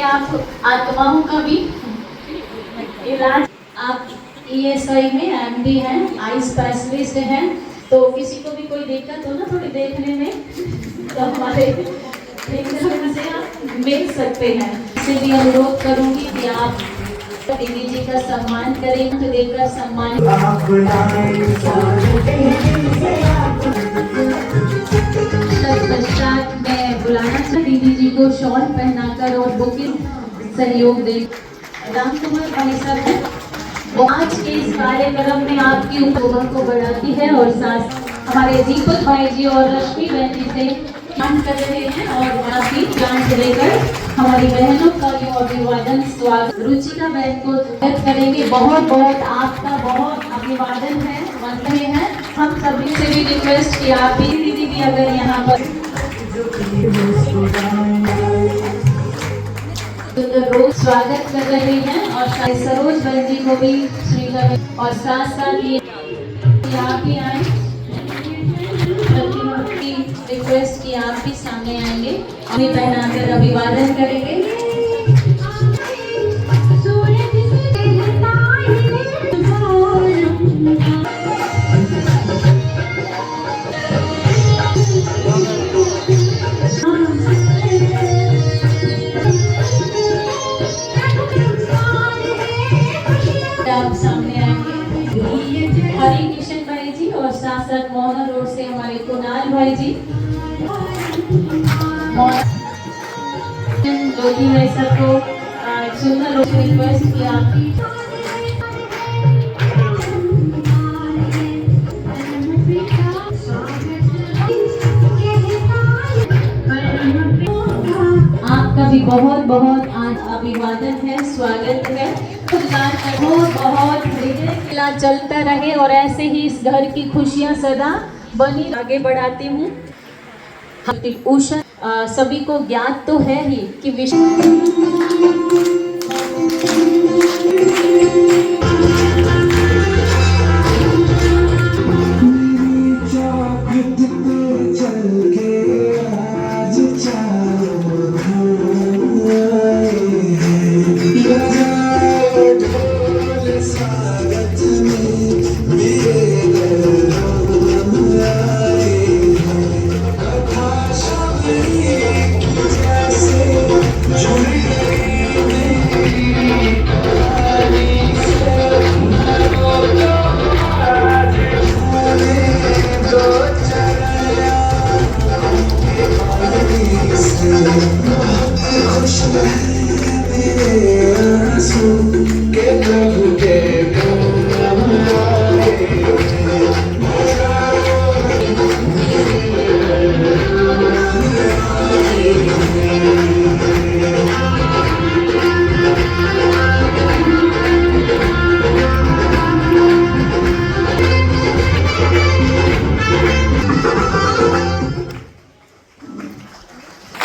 आप आत्माओं का भी इलाज। आप ईएसआई में एमडी हैं, आई स्पेशलिस्ट हैं, तो किसी को भी कोई दिक्कत हो ना थोड़ी देखने में, तो हमारे ट्रेनर से आप मिल सकते हैं। इससे भी अनुरोध करूंगी कि आप दीदी जी का सम्मान करें, तो देकर सम्मान। तत्पश्चात मैं बुलाना चाहती दीदी जी को शॉल पहनाकर और बुकिंग सहयोग दे। राम कुमार भाई साहब वो आज के इस कार्यक्रम में आपकी उपभोग को बढ़ाती है और साथ हमारे दीपक भाई जी और रश्मि बहन जी से मान कर रहे हैं और आपकी जान लेकर हमारी बहनों का जो अभिवादन स्वागत रुचिका बहन को स्वागत करेंगे। बहुत बहुत आपका बहुत अभिवादन है, वंदनीय है। हम सभी से भी रिक्वेस्ट किया आप भी दीदी भी अगर यहाँ पर रोज स्वागत कर रहे हैं और सरोज बहन जी को भी स्वीकार और साथ साथ ये आप भी आए। रिक्वेस्ट की आप भी सामने आएंगे, अभी पहनाकर अभिवादन करेंगे। आप सामने आएंगे हरी किशन भाई जी और साथ साथ मोहन रोड से हमारे कुणाल भाई जी, ज्योति भाई सर को सुंदर रिक्वेस्ट किया। आपका भी बहुत बहुत अभिवादन है, स्वागत है। बहुत बहुत हृदय चलता रहे और ऐसे ही इस घर की खुशियां सदा बनी। आगे बढ़ाती हूँ। उषा सभी को ज्ञात तो है ही कि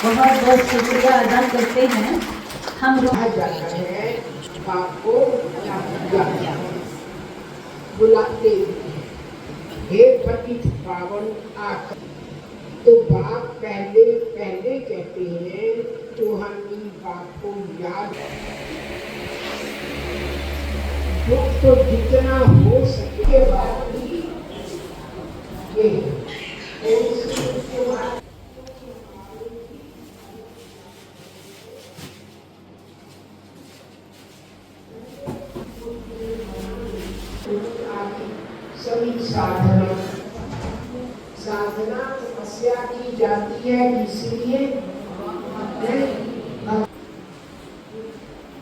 बहुत बहुत शुक्रिया अदा करते हैं। हम बाप को बुलाते हे पतित पावन आकर, तो बाप पहले पहले कहते हैं तो हम बाप को याद दुख तो जितना हो सके बाप ये सभी साधना तपस्या की जाती है, इसलिए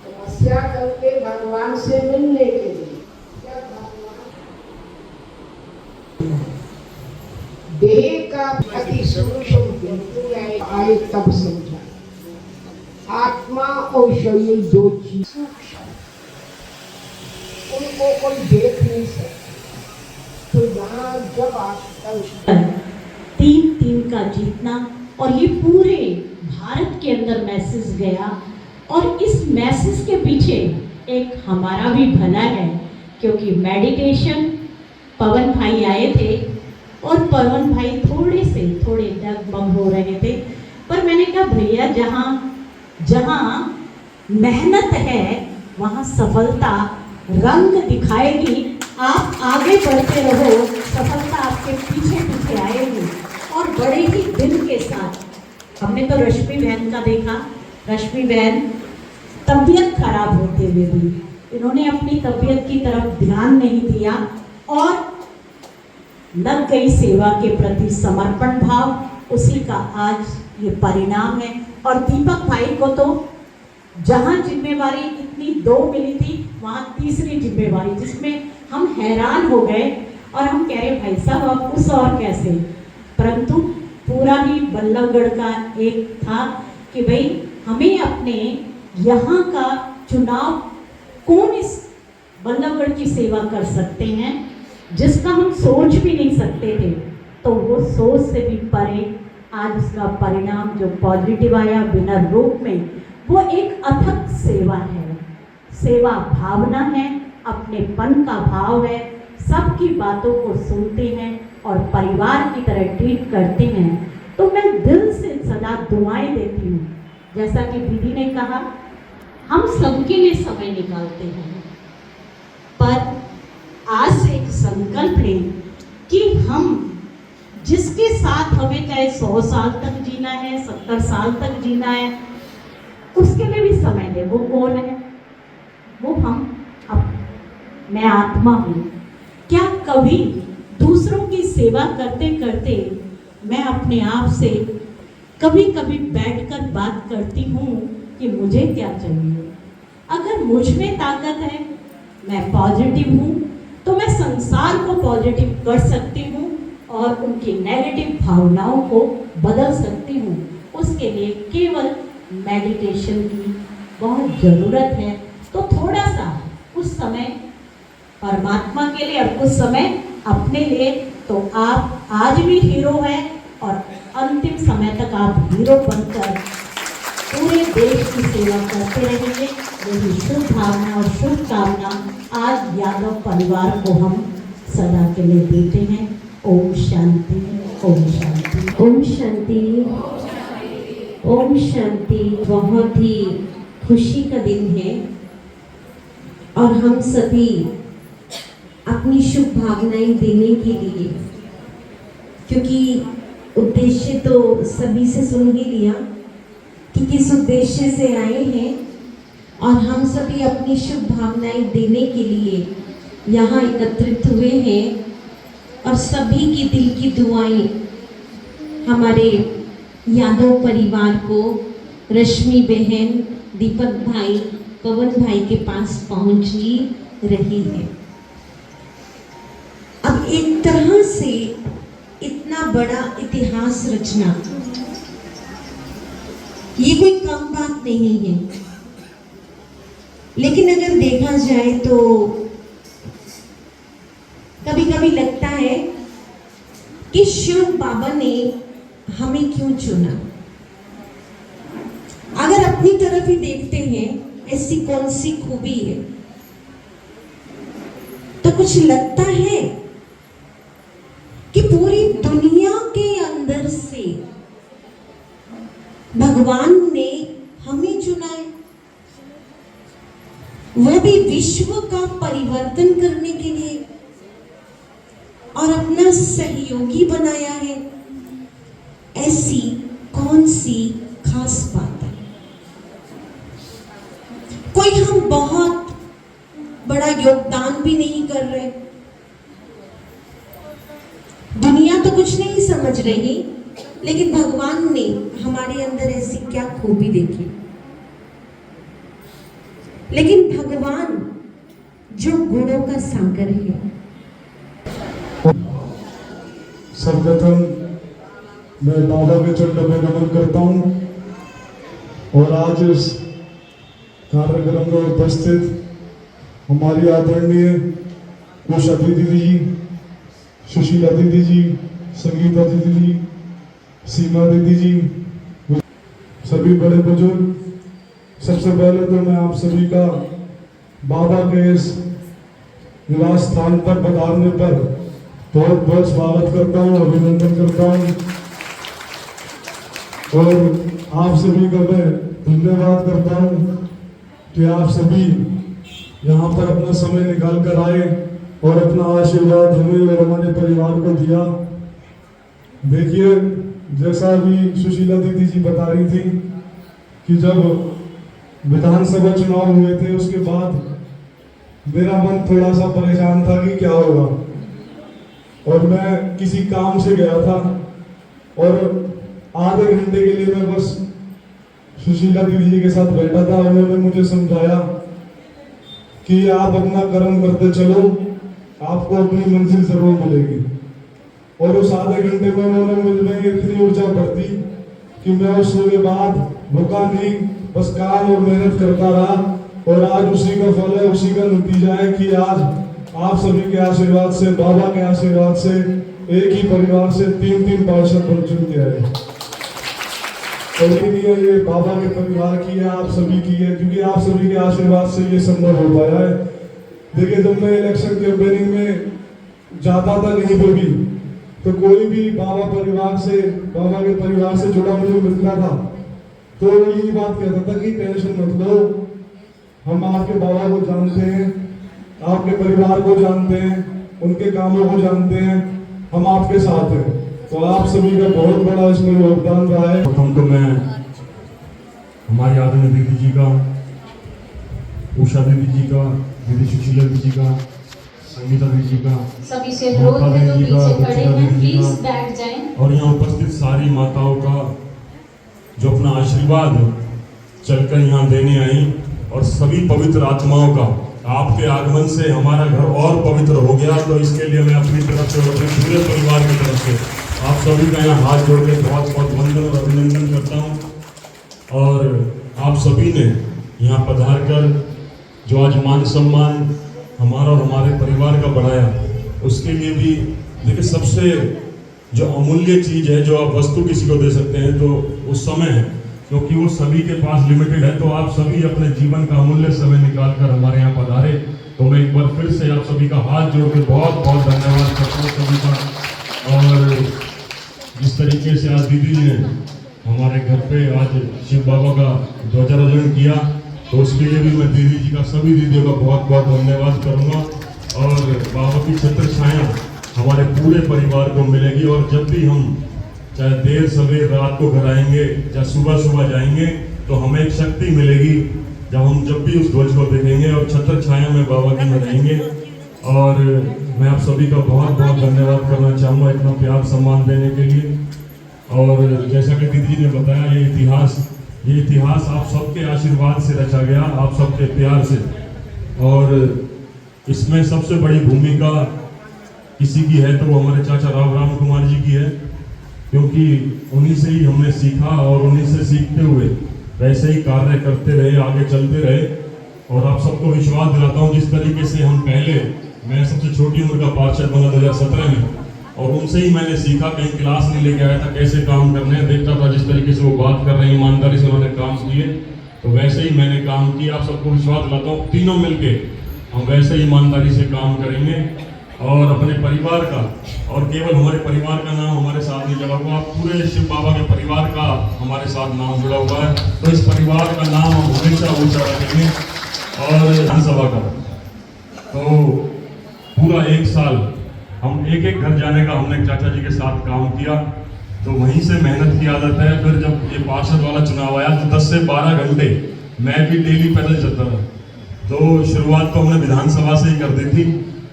तपस्या करके भगवान से मिलने के लिए देह का अति सूक्ष्म बिंदु आए तब समझा। आत्मा और शरीर दो चीज सूक्ष्म, उनको कोई देख नहीं सकता। तो यहाँ जब आप 3-3 का जीतना और ये पूरे भारत के अंदर मैसेज गया और इस मैसेज के पीछे एक हमारा भी भला है, क्योंकि मेडिटेशन पवन भाई आए थे और पवन भाई थोड़े डगमग हो रहे थे, पर मैंने कहा भैया जहाँ मेहनत है वहाँ सफलता रंग दिखाएगी। आप आगे बढ़ते रहो, सफलता आपके पीछे पीछे आएगी। और बड़े ही दिल के साथ हमने तो रश्मि बहन का देखा। रश्मि बहन तबीयत खराब होते हुए भी इन्होंने अपनी तबीयत की तरफ ध्यान नहीं दिया और लग गई सेवा के प्रति समर्पण भाव, उसी का आज ये परिणाम है। और दीपक भाई को तो जहाँ जिम्मेवारी इतनी 2 मिली थी, वहाँ तीसरी जिम्मेवारी, जिसमें हम हैरान हो गए और हम कह रहे भाई साहब अब उस और कैसे। परंतु पूरा ही बल्लभगढ़ का एक था कि भाई हमें अपने यहाँ का चुनाव कौन इस बल्लभगढ़ की सेवा कर सकते हैं, जिसका हम सोच भी नहीं सकते थे। तो वो सोच से भी परे आज उसका परिणाम जो पॉजिटिव आया बिना रूप में, वो एक अथक सेवा है, सेवा भावना है, अपनेपन का भाव है, सबकी बातों को सुनते हैं और परिवार की तरह ट्रीट करते हैं। तो मैं दिल से सदा दुआएं देती हूँ। जैसा कि दीदी ने कहा, हम सबके लिए समय निकालते हैं, पर आज से एक संकल्प लें कि हम जिसके साथ हमें चाहे 100 साल तक जीना है, 70 साल तक जीना है, उसके लिए भी समय दें। वो कौन है? वो हम मैं आत्मा हूँ। क्या कभी दूसरों की सेवा करते करते मैं अपने आप से कभी कभी बैठकर बात करती हूँ कि मुझे क्या चाहिए? अगर मुझ में ताकत है, मैं पॉजिटिव हूँ, तो मैं संसार को पॉजिटिव कर सकती हूँ और उनकी नेगेटिव भावनाओं को बदल सकती हूँ। उसके लिए केवल मेडिटेशन की बहुत ज़रूरत है। तो थोड़ा सा उस समय परमात्मा के लिए और कुछ समय अपने लिए, तो आप आज भी हीरो हैं और अंतिम समय तक आप हीरो बनकर पूरे देश की सेवा करते रहेंगे। यही शुभ भावना और शुभकामना आज यादव परिवार को हम सदा के लिए देते हैं। ओम शांति, ओम शांति, ओम शांति, ओम शांति। बहुत ही खुशी का दिन है और हम सभी अपनी शुभ भावनाएं देने के लिए, क्योंकि उद्देश्य तो सभी से सुन ही लिया कि किस उद्देश्य से आए हैं, और हम सभी अपनी शुभ भावनाएं देने के लिए यहाँ एकत्रित हुए हैं। और सभी की दिल की दुआएं हमारे यादव परिवार को, रश्मि बहन, दीपक भाई, पवन भाई के पास पहुंच ही रही है। अब एक तरह से इतना बड़ा इतिहास रचना ये कोई कम बात नहीं है, लेकिन अगर देखा जाए तो कभी कभी लगता है कि शिव बाबा ने हमें क्यों चुना। अगर अपनी तरफ ही देखते हैं, ऐसी कौन सी खूबी है, तो कुछ लगता है कि पूरी दुनिया के अंदर से भगवान ने हमें चुना है, वह भी विश्व का परिवर्तन करने के लिए, और अपना सहयोगी बनाया है। ऐसी कौन सी खास बात है? कोई हम बहुत बड़ा योगदान भी नहीं कर रहे, दुनिया तो कुछ नहीं समझ रही, लेकिन भगवान ने हमारे अंदर ऐसी क्या खूबी देखी। लेकिन भगवान जो गुणों का सागर है। सर्वप्रथम मैं बाबा के चरणों में नमन करता हूँ और आज इस कार्यक्रम में उपस्थित हमारी आदरणीय उषा दीदी जी, सुशीला दीदी जी, संगीता दीदी जी, सीमा दीदी जी, सभी बड़े बुजुर्ग, सबसे पहले तो मैं आप सभी का बाबा के इस निवास स्थान पर पधारने पर बहुत बहुत स्वागत करता हूँ, अभिनंदन करता हूँ और आप सभी का मैं धन्यवाद करता हूँ कि आप सभी यहाँ पर अपना समय निकाल कर आए और अपना आशीर्वाद हमें और हमारे परिवार को दिया। देखिए, जैसा अभी सुशीला दीदी जी बता रही थी कि जब विधानसभा चुनाव हुए थे उसके बाद मेरा मन थोड़ा सा परेशान था कि क्या होगा, और मैं किसी काम से गया था और आधे घंटे के लिए मैं बस सुशीला दीदी जी के साथ बैठा था। उन्होंने मुझे समझाया कि आप अपना कर्म करते चलो, आपको अपनी मंजिल जरूर मिलेगी। और उस आधे घंटे में उन्होंने मुझ में इतनी ऊर्जा भर दी कि मैं उसके बाद रुका नहीं, बस काम और मेहनत करता रहा। और आज उसी का फल है, उसी का नतीजा है कि आज आप सभी के आशीर्वाद से, बाबा के आशीर्वाद से, एक ही परिवार से 3 पार्षद बन चुके हैं। और ये बाबा के परिवार की है, आप सभी की है, क्योंकि आप सभी के आशीर्वाद से ये संभव हो पाया है। देखिए, जब मैं इलेक्शन कैंपेनिंग में जाता था कहीं पर भी, तो कोई भी बाबा के परिवार से जुड़ा मुझे मिलता था तो यही बात कहता था कि टेंशन मत लो, हम आपके बाबा को जानते हैं, आपके परिवार को जानते हैं, उनके कामों को जानते हैं, हम आपके साथ हैं। तो आप सभी का बहुत बड़ा इसमें योगदान रहा है। प्रथम तो मैं हमारी आदरणीय दीदी जी का, उषा दीदी जी का, दीदी सुशीला दीदी जी का, संगीता दीदी जी का, सभी से अनुरोध है जो पीछे खड़े हैं प्लीज बैठ जाएं। और यहाँ उपस्थित सारी माताओं का जो अपना आशीर्वाद चलकर यहाँ देने आई, और सभी पवित्र आत्माओं का आपके आगमन से हमारा घर और पवित्र हो गया। तो इसके लिए मैं अपनी तरफ से और अपने पूरे परिवार की तरफ से आप सभी का यहाँ हाथ जोड़ के बहुत बहुत वंदन और अभिनंदन करता हूँ। और आप सभी ने यहाँ पधार कर जो आज मान सम्मान हमारा और हमारे परिवार का बढ़ाया, उसके लिए भी देखिए, सबसे जो अमूल्य चीज़ है, जो आप वस्तु किसी को दे सकते हैं, तो उस समय है, क्योंकि वो सभी के पास लिमिटेड है। तो आप सभी अपने जीवन का अमूल्य समय निकाल कर हमारे यहाँ पधारे, तो मैं एक बार फिर से आप सभी का हाथ जोड़ के बहुत बहुत धन्यवाद करता हूँ सभी का। और जिस तरीके से आज दीदी जी ने हमारे घर पे आज शिव बाबा का ध्वजारोहण किया, तो उसके लिए भी मैं दीदी जी का, सभी दीदियों का बहुत बहुत धन्यवाद करूँगा। और बाबा की छत्र छाया हमारे पूरे परिवार को मिलेगी। और जब भी हम चाहे देर सवेर रात को घर आएंगे या सुबह सुबह जाएंगे, तो हमें एक शक्ति मिलेगी जब भी उस ध्वज को देखेंगे और छत्र छाया में बाबा की में रहेंगे। और मैं आप सभी का बहुत बहुत धन्यवाद करना चाहूँगा इतना प्यार सम्मान देने के लिए। और जैसा कि दीदी जी ने बताया, ये इतिहास आप सबके आशीर्वाद से रचा गया, आप सबके प्यार से। और इसमें सबसे बड़ी भूमिका किसी की है तो वो हमारे चाचा राम कुमार जी की है, क्योंकि उन्हीं से ही हमने सीखा और उन्हीं से सीखते हुए वैसे ही कार्य करते रहे, आगे चलते रहे। और आप सबको विश्वास दिलाता हूँ, जिस तरीके से हम मैं सबसे छोटी उम्र का पार्षद बना 2017 में, और उनसे ही मैंने सीखा, कहीं क्लास नहीं लेके आया था कैसे काम करने हैं, देखता था जिस तरीके से वो बात कर रहे हैं, ईमानदारी से उन्होंने काम किए, तो वैसे ही मैंने काम किया। आप सबको विश्वास दिलाता हूँ, तीनों मिलके हम वैसे ही ईमानदारी से काम करेंगे। और अपने परिवार का, और केवल हमारे परिवार का नाम हमारे साथ नहीं जुड़ा हुआ, पूरे शिव बाबा के परिवार का हमारे साथ नाम जुड़ा हुआ है। तो इस परिवार का नाम हम हमेशा ऊंचा रखेंगे। और विधानसभा का तो पूरा 1 साल हम एक घर जाने का हमने चाचा जी के साथ काम किया, तो वहीं से मेहनत की आदत है। फिर जब ये पार्षद वाला चुनाव आया तो 10 से 12 घंटे मैं भी डेली पैदल चलता था। तो शुरुआत तो हमने विधानसभा से ही कर दी थी।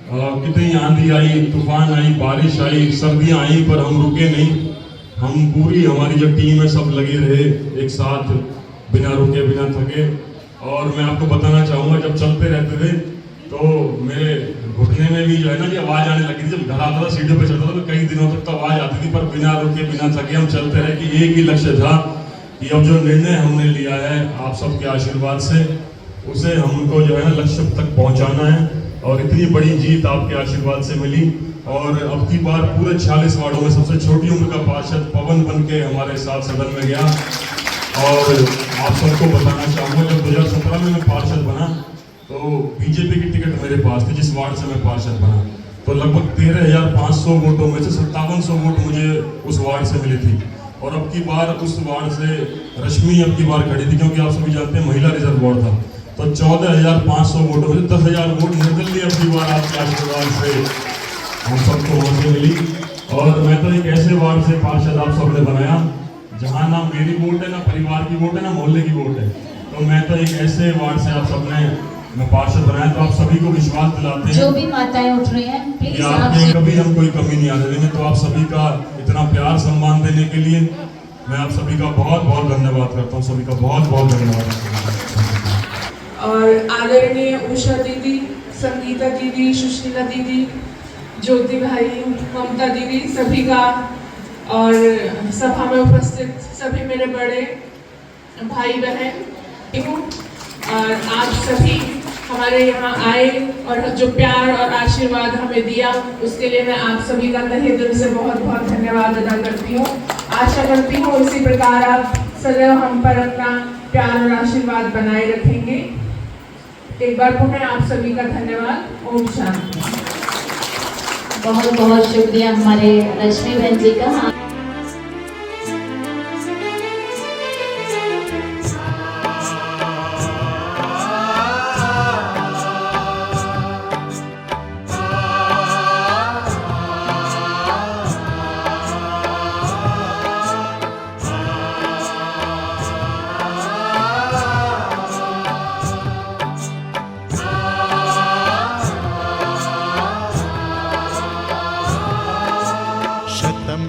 कितनी आंधी आई, तूफान आई, बारिश आई, सर्दियां आई, पर हम रुके नहीं। हम पूरी हमारी जो टीम है सब लगे रहे एक साथ, बिना रुके बिना थके। और मैं आपको बताना चाहूँगा, जब चलते रहते थे तो मेरे घुटने में भी जो है ना कि आवाज़ आने लगी थी। जब घर आता था, सीढ़ियों पे चलता था, तो कई दिनों तक तो आवाज़ आती थी, पर बिना रुके बिना थके हम चलते रहे कि एक ही लक्ष्य था कि अब जो निर्णय हमने लिया है आप सबके आशीर्वाद से, उसे हमको जो है ना लक्ष्य तक पहुँचाना है। और इतनी बड़ी जीत आपके आशीर्वाद से मिली। और अब की बार पूरे 46 वार्डों में सबसे छोटी उम्र का पार्षद पवन बन के हमारे साथ सदन में गया। और आप सबको बताना चाहूँगा, जब 2017 में मैं पार्षद बना तो बीजेपी की टिकट मेरे पास थी, जिस वार्ड से मैं पार्षद बना, तो लगभग 13,500 वोटों में से 5700 वोट मुझे उस वार्ड से मिली थी। और अब की बार उस वार्ड से रश्मि अब की बार खड़ी थी, क्योंकि आप सभी जानते हैं महिला रिजर्व वार्ड था। तो 14,500 वोटों में 10,000 वोट निकल लिए अपनी बार आपके आशीर्वाद से हम सबको वोटें मिली। और मैं तो एक ऐसे वार्ड से पार्षद आप सबने बनाया जहाँ ना मेरी वोट है, ना परिवार की वोट है, ना मोहल्ले की वोट है। तो मैं तो एक ऐसे वार्ड से आप सबने मैं पार्षद बनाया, तो आप सभी को विश्वास दिलाते हैं जो भी माताएं उठ रही हैं कि प्लीज आपने कभी हम कोई कमी नहीं आने देंगे। तो आप सभी का इतना प्यार सम्मान देने के लिए मैं आप सभी का बहुत बहुत धन्यवाद करता हूँ। सभी का बहुत बहुत धन्यवाद। और आदरणीय उषा दीदी, संगीता दीदी, सुशीला दीदी, ज्योति भाई, ममता दीदी, सभी का, और सभा में उपस्थित सभी मेरे बड़े भाई बहन हूँ। और आप सभी हमारे यहाँ आए और जो प्यार और आशीर्वाद हमें दिया उसके लिए मैं आप सभी का तहे दिल से बहुत बहुत धन्यवाद अदा करती हूँ। आशा करती हूँ इसी प्रकार आप सदैव हम पर अपना प्यार और आशीर्वाद बनाए रखेंगे। एक बार पुनः आप सभी का धन्यवाद। ओम शांति। बहुत बहुत शुक्रिया हमारे रश्मि बहन जी का।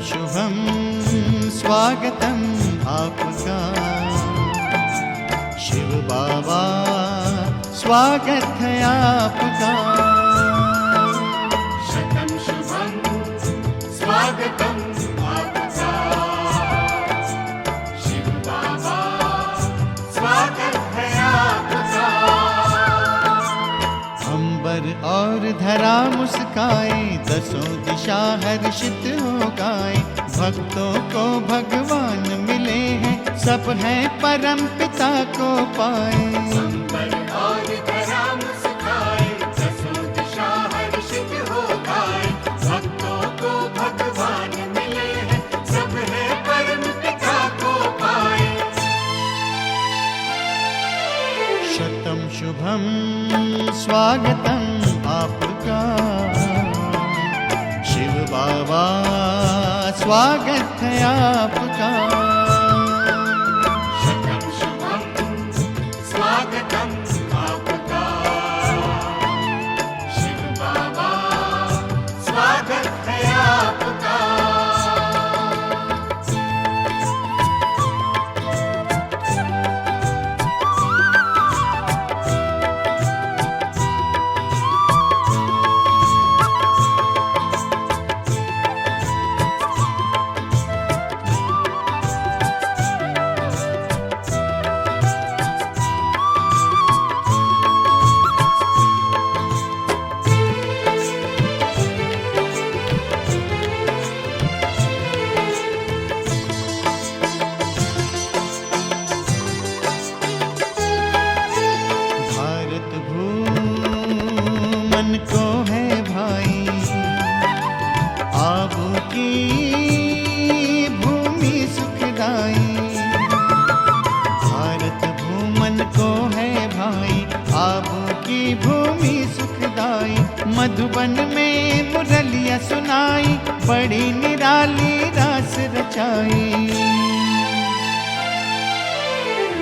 शुभम स्वागतम आपका शिव बाबा, स्वागत है आपका। शतम शुभम स्वागतम आपका शिव बाबा, स्वागत है आपका। अंबर और धरा मुस्काए, दसों दिशा हर्षित हो गाए। भक्तों को भगवान मिले हैं, सब हैं परम पिता को पाए। अंबर और धरा मुस्काए, दसों दिशा हर्षित हो गाए। भक्तों को भगवान मिले हैं, सब हैं परम पिता को पाए। शतम शुभम स्वागतम आपका शिव बाबा, स्वागत है आपका। शतम शुभम स्वागतम आपका शिव बाबा, स्वागत है आपका। मधुबन में मुरलिया सुनाई, बड़ी निराली रास रचाई।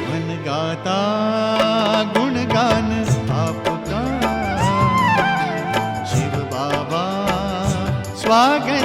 मन गाता गुणगान आपका शिव बाबा, स्वागत